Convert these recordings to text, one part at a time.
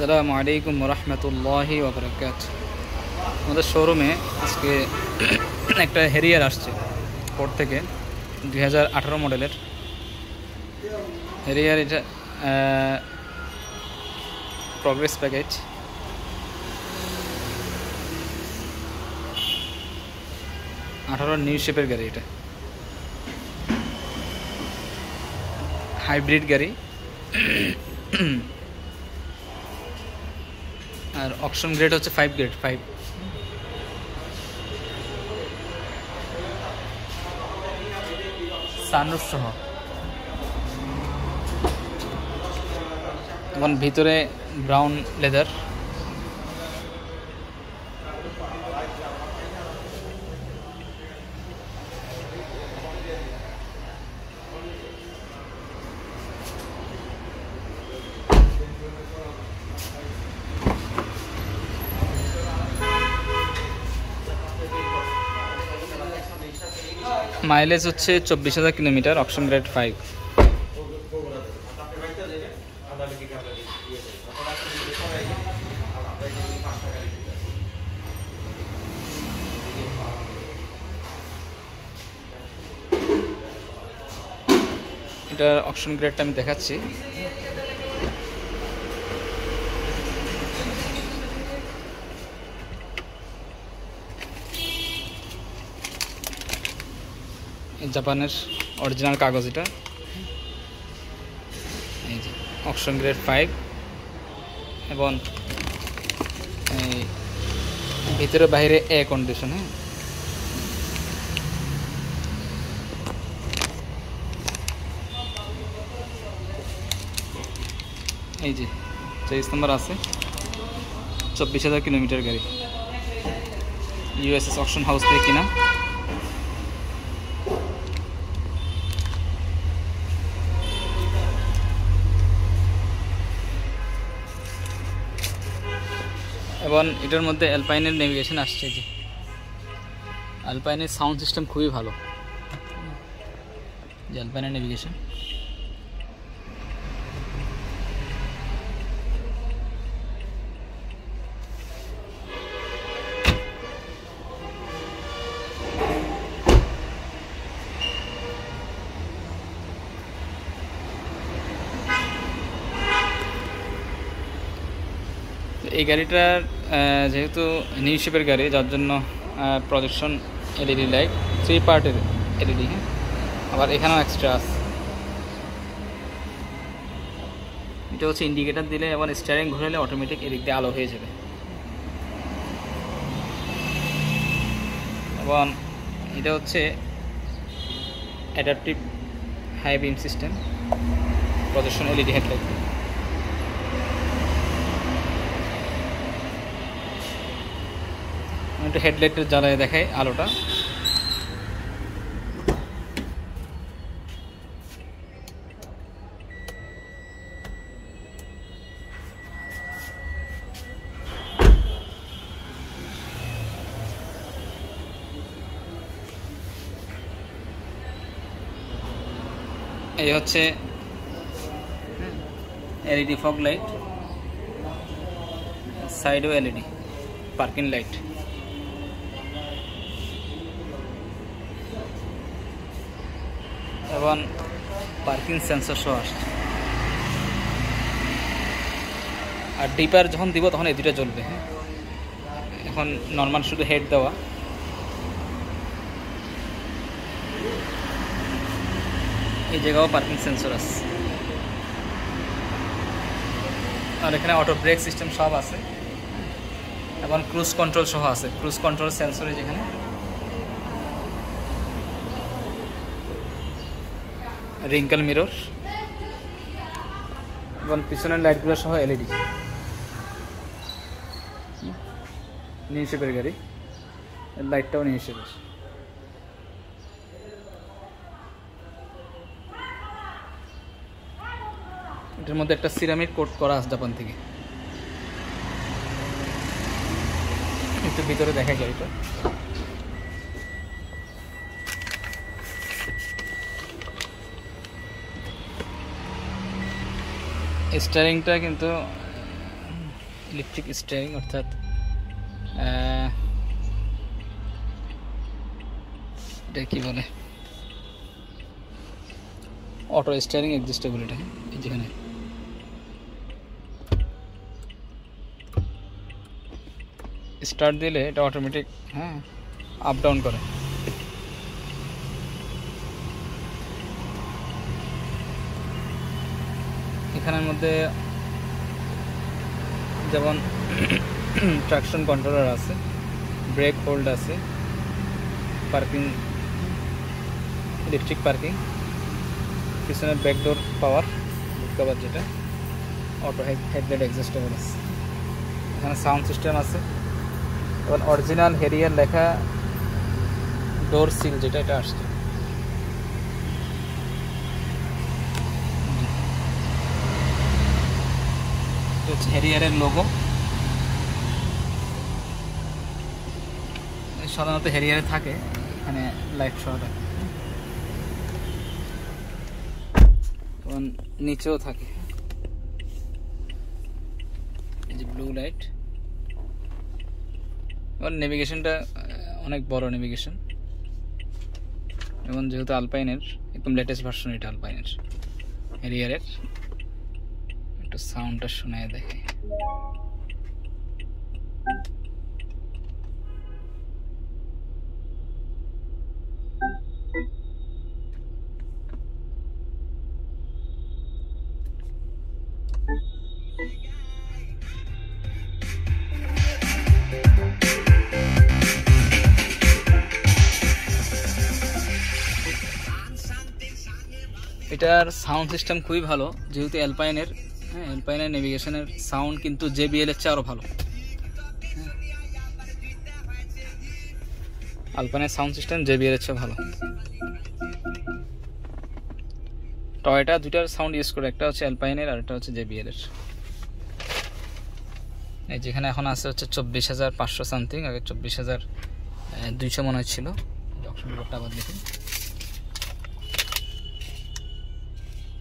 আসসালামু আলাইকুম রহমতুল্লাহি ওয়া বারাকাতুহু। আমাদের শোরুমে আজকে একটা হ্যারিয়ার আসছে পোর্ট থেকে, 2018 মডেলের হ্যারিয়ার। এটা প্রগ্রেস প্যাকেজ। নিউ শেপের গাড়ি, এটা হাইব্রিড গাড়ি আর অপশন গ্রেড হচ্ছে 5 গ্রেড 5। সানরুফ সহ, এবং ভিতরে ব্রাউন লেদার। মাইলেজ হচ্ছে 24,000 কিলোমিটার, অপশন গ্রেড 5। এটার অপশন গ্রেডটা আমি দেখাচ্ছি। জাপানের অরিজিনাল কাগজ এটা। এই যে অপশন গ্রেড 5, এবং ভিতরে বাইরে এ কন্ডিশন। হ্যাঁ, এই যে 23 নম্বর আছে, 24,000 কিলোমিটার গাড়ি। ইউএসএস অকশন হাউস থেকে কিনা। এবং এটার মধ্যে অ্যালপাইনের নেভিগেশন আসছে। যে অ্যালপাইনের সাউন্ড সিস্টেম খুবই ভালো। যে অ্যালপাইনের নেভিগেশন, এই গাড়িটার যেহেতু নিউ শেপের গাড়ি, যার জন্য প্রজেকশন এলইডি লাইট 3 পার্টের এলইডি। হ্যাঁ, আবার এখানেও এক্সট্রা আছে। এটা হচ্ছে ইন্ডিকেটার দিলে এবং স্টিয়ারিং ঘুরালে অটোমেটিক এদিক দিয়ে আলো হয়ে যাবে। এবং এটা হচ্ছে adaptive high beam system, projection LED headlight. একটু হেডলাইটের জ্বালায় দেখায় আলোটা। এই হচ্ছে এলইডি ফগ লাইট, সাইডও এলইডি পার্কিং লাইট। এবং পার্কিং সেন্সর সহ আসছে। আর ডিপার যখন দিব তখন এই দুটো জ্বলবে। হ্যাঁ, এখন নর্মাল শুধু হেড দেওয়া। এই জায়গাও পার্কিং সেন্সর আছে। আর এখানে অটো ব্রেক সিস্টেম সব আছে, এবং ক্রুজ কন্ট্রোল সহ আছে। ক্রুজ কন্ট্রোল সেন্সরে যেখানে রিঙ্কেল মিরর, এবং পিছনের লাইটগুলো সহ এলইডি। নিউ শেপের গাড়ি, লাইটটাও নিউ শেপের। এটার মধ্যে একটা সিরামিক কোট করা আছে জাপান থেকে। একটু ভিতরে দেখা গাড়িটা। স্টিয়ারিংটা কিন্তু ইলেকট্রিক স্টিয়ারিং অর্থাৎ এটা কি বলে, অটো স্টিয়ারিং অ্যাডজাস্টেবল। এটা এই যেখানে স্টার্ট দিলে এটা অটোমেটিক আপ ডাউন করে। এখানের মধ্যে যেমন ট্রাকশন কন্ট্রোলার আছে, ব্রেক হোল্ড আছে, পার্কিং, ইলেকট্রিক পার্কিং, পিছনে ব্যাকডোর পাওয়ার কভার যেটা, অটো হেডলাইট অ্যাডজাস্টেবল আছে। এখানে সাউন্ড সিস্টেম আছে এবং অরিজিনাল হেরিয়ার লেখা ডোর সিল যেটা এটা আসছে। হেরিয়ারের লোগো সাধারণত হেরিয়ারে থাকে, এখানে লাইট সহ থাকে এবং নিচেও থাকে এই যে ব্লু লাইট। এবং নেভিগেশনটা অনেক বড় নেভিগেশন, এবং যেহেতু আলপাইনের একদম লেটেস্ট ভার্সন এটা আলপাইনের হেরিয়ারের। একটু সাউন্ডটা শোনায় দেখে। এটার সাউন্ড সিস্টেম খুবই ভালো, যেহেতু অ্যালপাইনের অ্যালপাইনের নেভিগেশনের সাউন্ড কিন্তু জেবিএল এর চেয়ে আরও ভালো। আলপাইনের সাউন্ড সিস্টেম জেবিএল এর চেয়ে ভালো। টয়োটা দুটার সাউন্ড ইউজ করে, একটা হচ্ছে অ্যালপাইনের আর একটা হচ্ছে জেবিএল এর। এই যেখানে এখন আছে হচ্ছে 24,500 সামথিং, আগে 24,200 মনে হচ্ছিল। অপশন বোর্ডটা আবার দেখুন,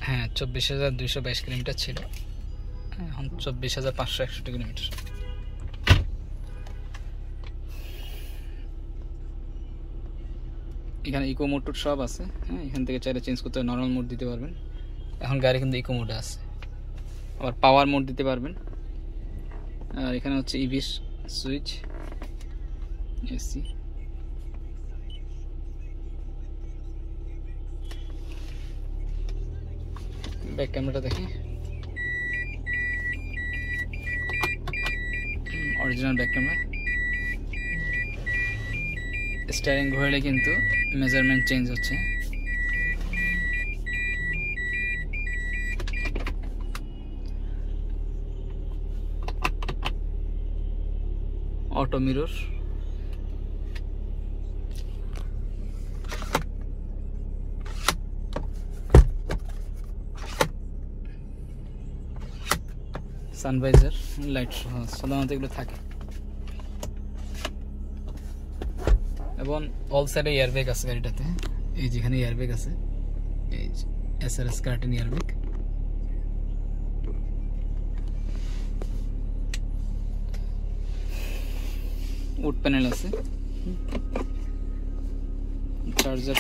হ্যাঁ 24,222 কিলোমিটার ছিল, এখন 24,561 কিলোমিটার। এখানে ইকো মোড সব আছে, এখান থেকে চাইলে চেঞ্জ করতে নর্মাল মোড দিতে পারবেন। এখন গাড়ি কিন্তু ইকো মোডে আছে, আবার পাওয়ার মোড দিতে পারবেন। আর এখানে হচ্ছে ইভি সুইচ, এসি, ব্যাক ক্যামেরাটা দেখি, অরিজিনাল ব্যাক ক্যামেরা। স্টিয়ারিং ঘুরলে কিন্তু মেজারমেন্ট চেঞ্জ হচ্ছে। অটো মিরর, সানভাইজার, লাইট সাধারণত এগুলো থাকে। এবং অল সাইডে এয়ারব্যাগ আছে গাড়িটাতে, এই যেখানে এয়ারব্যাগ আছে, এই SRS curtain airbag. Wood panel আছে, চার্জার,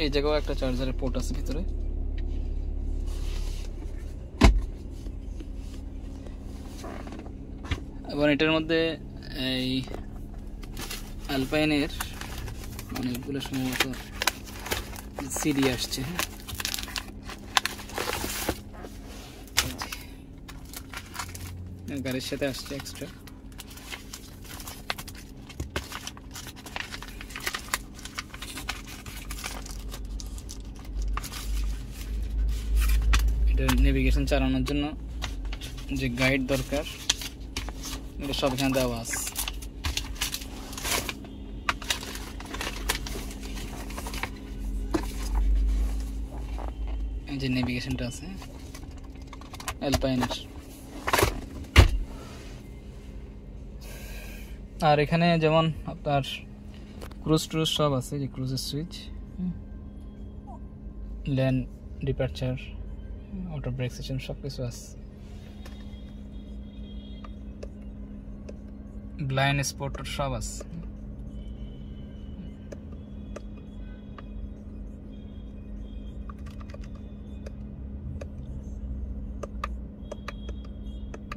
এই জায়গাও একটা চার্জারের পোর্ট আছে ভিতরে। এবং এটার মধ্যে এই আলপাইনের অনেকগুলো সম্ভবত সিডি আসছে, গাড়ির সাথে আসছে এক্সট্রা। এটা নেভিগেশন চালানোর জন্য যে গাইড দরকার এটা সব এখানে দেওয়া আছে। এই যে নেভিগেশনটা আছে অ্যালপাইনের। আর এখানে যেমন আপনার ক্রুজ ট্রুজ সব আছে, যে ক্রুজের switch, lane departure, auto brake system সব কিছু আছে। ব্লাইন্ড স্পট সব আছে।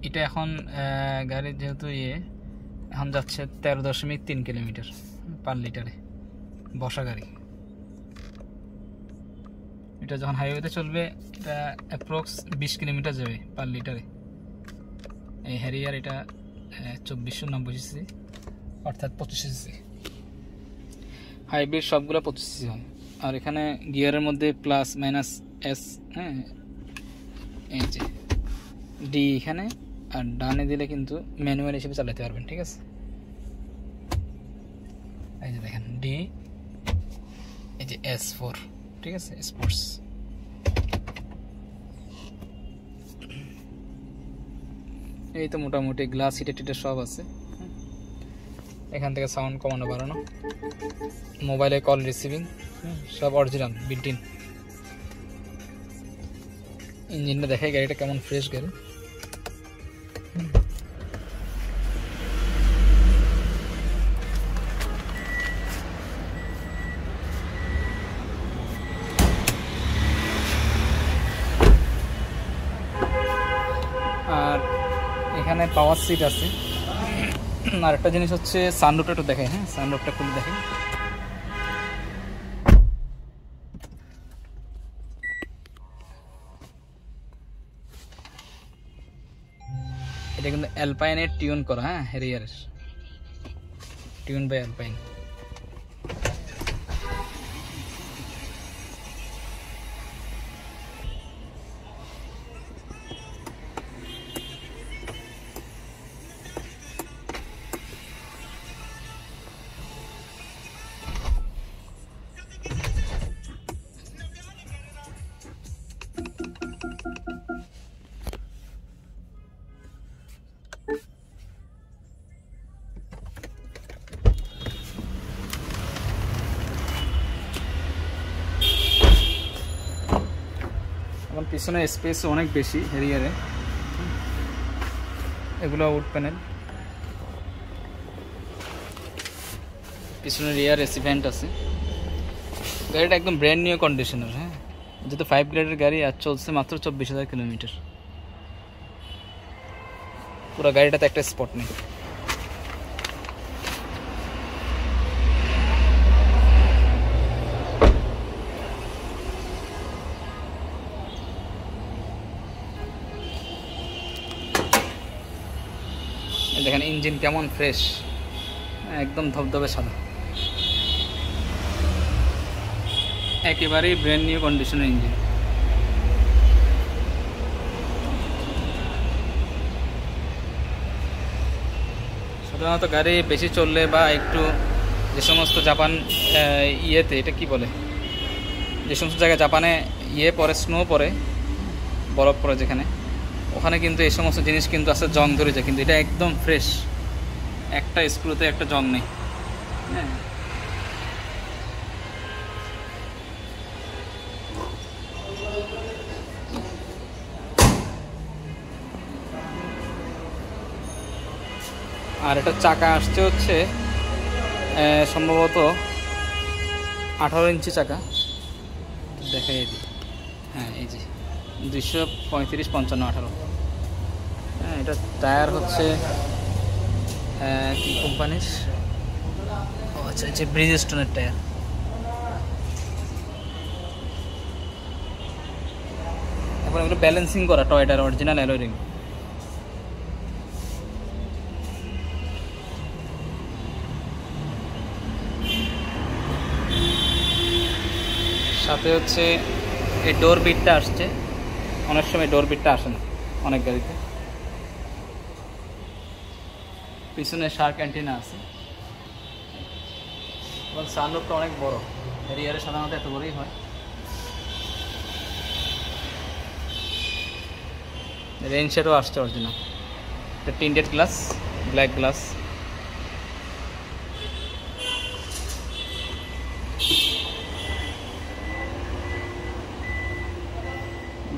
এটা এখন গাড়ির যেহেতু এখন যাচ্ছে 13.3 কিলোমিটার পার লিটারে, বসা গাড়ি। এটা যখন হাইওয়েতে চলবে এটা অ্যাপ্রক্স 20 কিলোমিটার যাবে পার লিটারে। এই হ্যারিয়ার এটা 2490 সিসি, অর্থাৎ 25 সিসি। হাইব্রিড সবগুলো 25 সিসি হয়। আর এখানে গিয়ারের মধ্যে প্লাস মাইনাস এস, হ্যাঁ, এই যে ডি এখানে, আর ডানে দিলে কিন্তু ম্যানুয়াল হিসেবে চালাতে পারবেন, ঠিক আছে। এই যে দেখেন ডি, এই যে S4, ঠিক আছে, স্পোর্টস। এই তো মোটামুটি গ্লাস হিটার টিটার সব আছে। এখান থেকে সাউন্ড কমানো বাড়ানো, মোবাইলে কল রিসিভিং সব অরিজিনাল বিল্ট ইন। ইঞ্জিনটা দেখাই গাড়িটা কেমন ফ্রেশ গাড়ি। আর এখানে পাওয়ার সিট আছে। আর একটা জিনিস হচ্ছে সানরুফটা একটু দেখাই, হ্যাঁ, সানরুফটা খুলে দেখেন। এটা কিন্তু অ্যালপাইনের টিউন করা, হ্যাঁ, হ্যারিয়ারের টিউন বাই অ্যালপাইন। এবং পিছনে স্পেস অনেক বেশি হ্যারিয়ারে। এগুলো উড প্যানেল, পিছনে রিয়ার এসি ভেন্ট আছে। গাড়িটা একদম ব্র্যান্ড নিউ কন্ডিশনের, হ্যাঁ, যেহেতু 5 গ্রেডের গাড়ি, আর চলছে মাত্র 24,000 কিলোমিটার। পুরো গাড়িটাতে একটা স্পট নেই। দেখেন ইঞ্জিন কেমন ফ্রেশ, একদম ধবধবে সাদা, একেবারেই ব্র্যান্ড নিউ কন্ডিশনের ইঞ্জিন। সাধারণত গাড়ি বেশি চললে বা একটু যে সমস্ত জাপান ইয়েতে, এটা কি বলে, যে সমস্ত জায়গায় জাপানে পরে, স্নো পরে, বরফ পরে যেখানে, ওখানে কিন্তু এই সমস্ত জিনিস কিন্তু আসলে জং ধরে যায়, কিন্তু এটা একদম ফ্রেশ, একটা স্ক্রুতে একটা জং নেই, হ্যাঁ। আর এটা চাকা আসছে হচ্ছে সম্ভবত 18 ইঞ্চি চাকা, দেখাই এই, হ্যাঁ, এই যে 235, 55, 18। হ্যাঁ, এটা টায়ার হচ্ছে কি কোম্পানির, আচ্ছা, হচ্ছে ব্রিজস্টোনের টায়ার। এখন এগুলো ব্যালেন্সিং করা টয়োটার অরিজিনাল অ্যালয় রিং। সাথে হচ্ছে এই ডোর বিটটা আসছে, অনেক সময় ডোর বিটটা আসে না অনেক গাড়িতে। পিছনে শার্ক অ্যান্টেনা আছে, এবং সানরুফটা অনেক বড়, হ্যারিয়ারে সাধারণত এত বড়ই হয়। রেইন শেডও আসছে অরিজিনাল, এটা tinted glass, black glass.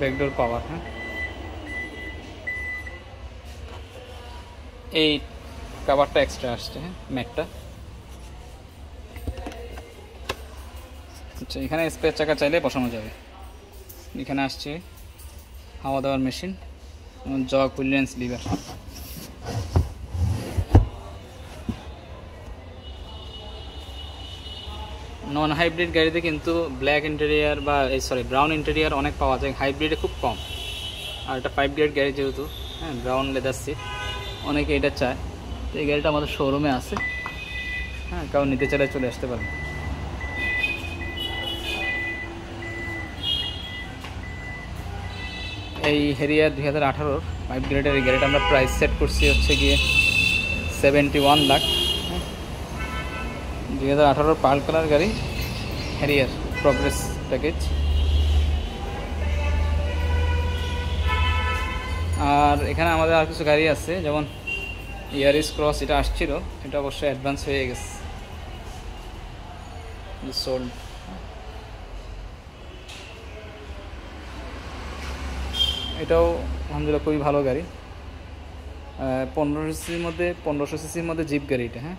Backdoor power. হ্যাঁ, এই কাভারটা এক্সট্রা আসছে। হ্যাঁ, ম্যাটটা। আচ্ছা, এখানে স্পেয়ার চাকা চাইলে বসানো যাবে। এখানে আসছে হাওয়া দেওয়ার machine, jug, wheel, liver. Non hybrid গাড়িতে কিন্তু ব্ল্যাক ইন্টেরিয়ার বা ব্রাউন ইন্টেরিয়ার অনেক পাওয়া যায়, হাইব্রিডে খুব কম। আর এটা 5 গ্রেড গাড়ি যেহেতু, হ্যাঁ, ব্রাউন লেদার সিট, অনেকে এটা চায়। তো এই গাড়িটা আমাদের শোরুমে আছে। হ্যাঁ, কারণ নিতে চাইলে চলে আসতে পারবে। এই হেরিয়ার 2018 5 গ্রেডের এই গাড়িটা আমরা প্রাইস সেট করছি হচ্ছে গিয়ে 71 লাখ। 2018 পার্ল কালার গাড়ি, হেরিয়ার প্রগ্রেস প্যাকেজ। আর এখানে আমাদের আর কিছু গাড়ি আছে, যেমন ইয়ারিস ক্রস, এটা আসছিল, এটা অবশ্যই অ্যাডভান্স হয়ে গেছে, সোল্ড। এটাও আলহামদুলিল্লাহ খুবই ভালো গাড়ি। 1500 সিসির মধ্যে জিপ গাড়ি এটা। হ্যাঁ,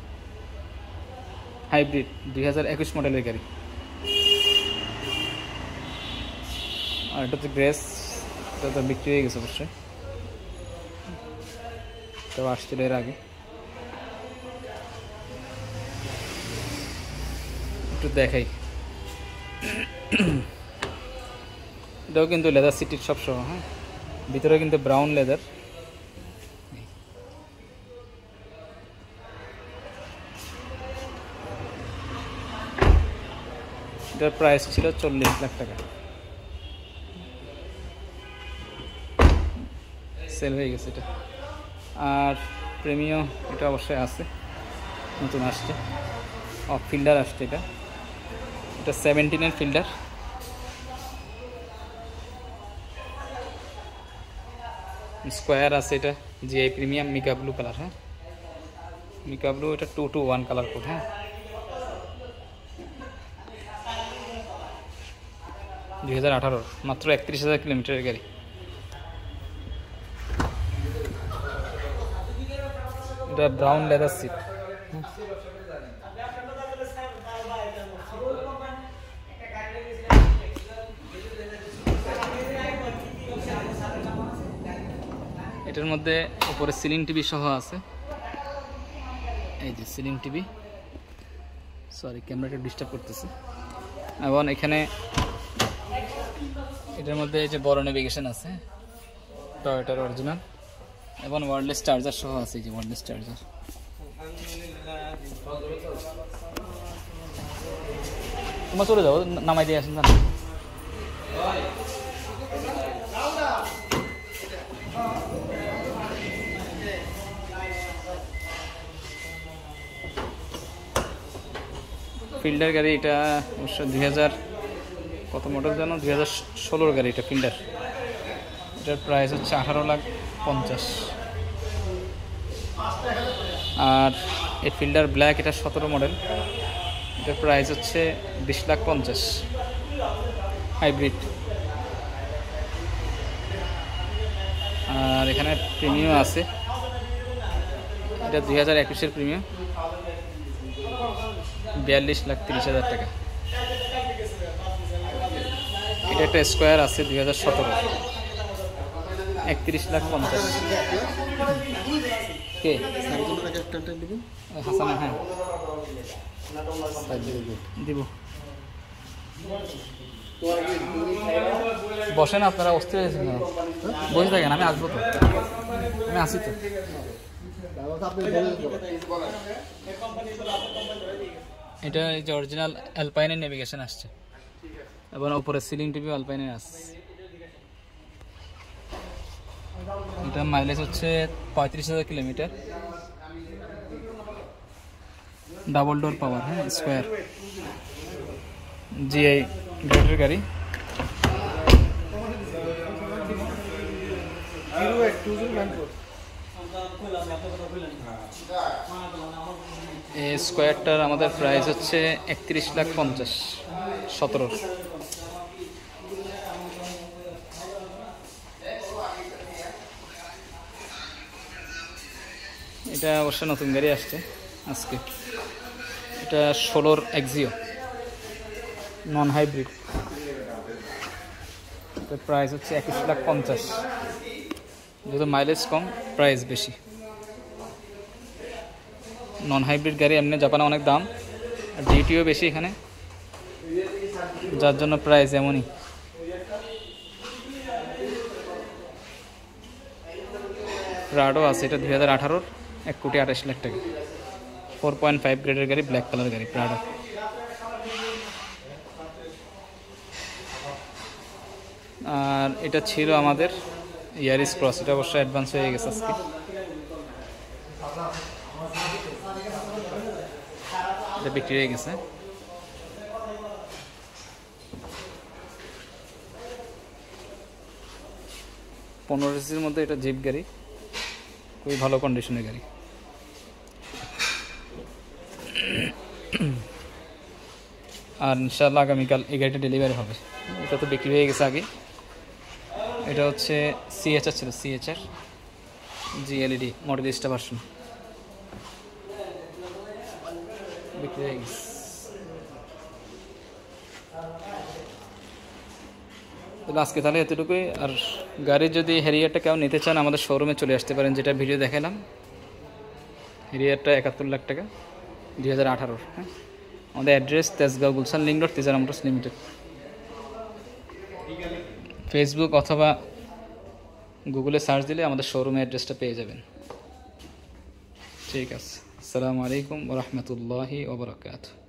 হাইব্রিড 2021 মডেলের গাড়ি। আর এটা হচ্ছে গ্রেস, এটা তো বিক্রি হয়ে গেছে অবশ্যই, এটাও আসছিল এর আগে। একটু দেখাই, এটাও কিন্তু লেদার সিটির সব সহ। হ্যাঁ, ভিতরে কিন্তু ব্রাউন লেদার। এটার প্রাইস ছিল 40 লাখ টাকা, সেল হয়ে গেছে এটা। আর প্রিমিয়াম এটা অবশ্যই আছে, নতুন আসছে, ফিল্ডার আসছে। এটা 17-এর ফিল্ডার। স্কোয়ার আছে, এটা GI premium mica blue colour. হ্যাঁ, মিকা ব্লু, এটা 2-1 কালার কোড। হ্যাঁ, 2018 মাত্র 31,000 কিলোমিটারের গাড়ি। এটা ব্রাউন লেদার সিট। এটার মধ্যে উপরে সিলিং টিভি সহ আছে। এই যে সিলিং টিভি, সরি ক্যামেরাটা ডিস্টার্ব করতেছে। এবং এখানে এটার মধ্যে এই যে বড় নেভিগেশন আছে, টয়োটার অরিজিনাল, এবং ওয়্যারলেস চার্জার সহ আছে। এই যে ওয়্যারলেস চার্জার। তোমরা চলে যাও, নামাই দিয়ে আসেন না। ফিল্ডার গাড়ি এটা অবশ্য 2000 কত মডেল জানো, 2016 গাড়ি এটা ফিল্ডার। এটার প্রাইস হচ্ছে 18,50,000। আর এই ফিল্ডার ব্ল্যাক, এটা 17 মডেল, এটার প্রাইস হচ্ছে 20,50,000, হাইব্রিড। আর এখানে প্রিমিয়াম আছে, এটা 2021-এর প্রিমিয়াম, 42,30,000 টাকা। এটা একটা স্কোয়ার আছে 2017, 31,50,000। কে হাসান? হ্যাঁ, দিব। বসেন আপনারা, অস্থির হয়েছেন, বসে থাকেন, আমি আসবো তো, আমি আসি তো। এটা এই যে অরিজিনাল অ্যালপাইনের নেভিগেশন আসছে, এবং উপরে সিলিং টিভি অ্যালপাইনের আসছে। এটা মাইলেজ হচ্ছে 35,000 কিলোমিটার, ডাবল ডোর পাওয়ার। হ্যাঁ, স্কোয়ার জিআই ব্যাটারি গাড়ি। এই স্কোয়ারটার আমাদের প্রাইস হচ্ছে 31,50,000, 17। এটা অবশ্য নতুন গাড়ি আসছে আজকে, এটা 16 এক্সিও নন হাইব্রিড, এটার প্রাইস হচ্ছে 21,50,000। যেহেতু মাইলেজ কম প্রাইস বেশি। নন হাইব্রিড গাড়ি এমনি জাপানে অনেক দাম, আর ডিটিও বেশি এখানে, যার জন্য প্রাইস এমনই। প্রাডো আছে, এটা 2018-র 1,28,00,000 টাকা, 4.5 গ্রেডের গাড়ি, ব্ল্যাক কালার গাড়ি প্রাডো। আর এটা ছিল আমাদের ইয়ারিস ক্রস, এটা অবশ্যই অ্যাডভান্স হয়ে গেছে আজকে। এটা বিক্রি হয়ে গেছে। $15,000 মধ্যে এটা জিপ গাড়ি, খুবই ভালো কন্ডিশনের গাড়ি। আর ইনশাআল্লাহ আগামীকাল এই গাড়িটা ডেলিভারি হবে। এটা তো বিক্রি হয়ে গেছে আগে। এটা হচ্ছে সিএচআর ছিল, সিএচআর জিএলইডি মডেল স্টার ভার্সন, বিক্রি হয়ে গেছে। আজকে তাহলে এতটুকুই। আর গাড়ি যদি হ্যারিয়ারটা কেউ নিতে চান আমাদের শোরুমে চলে আসতে পারেন, যেটা ভিডিও দেখালাম। হ্যারিয়ারটা 71,00,000 টাকা, 2018-র। হ্যাঁ, আমাদের address Tejgaon Gulshan link road, Tejara motors limited. Facebook অথবা গুগলে সার্চ দিলে আমাদের শোরুমের অ্যাড্রেসটা পেয়ে যাবেন। ঠিক আছে, আসসালামু আলাইকুম ওয়া রাহমাতুল্লাহি ওয়া বারাকাতুহু।